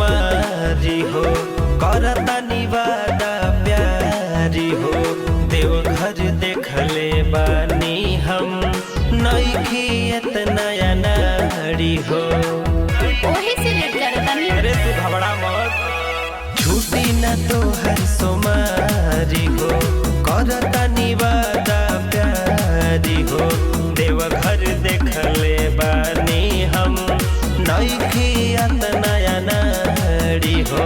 सोमारी हो करता निवादा प्यारी हो देवघर देखले बानी हम नइखी नया नारी हो ओही से लेट करता नहीं। अरे तू घबरा मत छूटी न तो हर सोमारी हो करता निवादा प्यारी हो देवघर देखले बानी हम नइखी नया नारी हो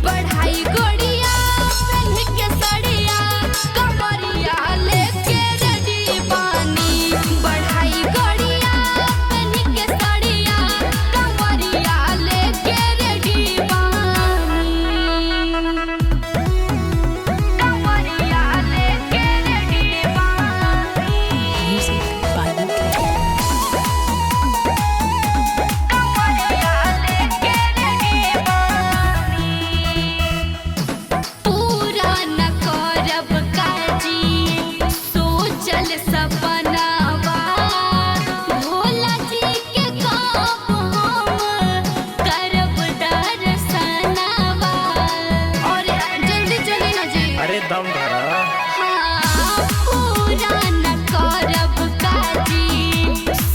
बढ़ाई गोड़िया पहन के सड़िया कमरिया लेके रेडी बानी बढ़ाई गोड़िया पहन के सड़िया कमरिया लेके रेडी बानी कमरिया लेके रेडी बानी पूरा न करब काजी सोचल सपनावा भोला जी के कब हम करब दर्शनवा और जल्दी चली ना जी। अरे दम धरा हाँ, पूरा न करब काजी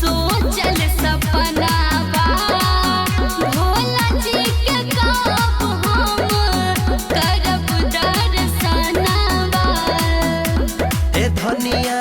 सोचल सपनावा भोला जी के कब हम करब दर्शनवा ए धनिया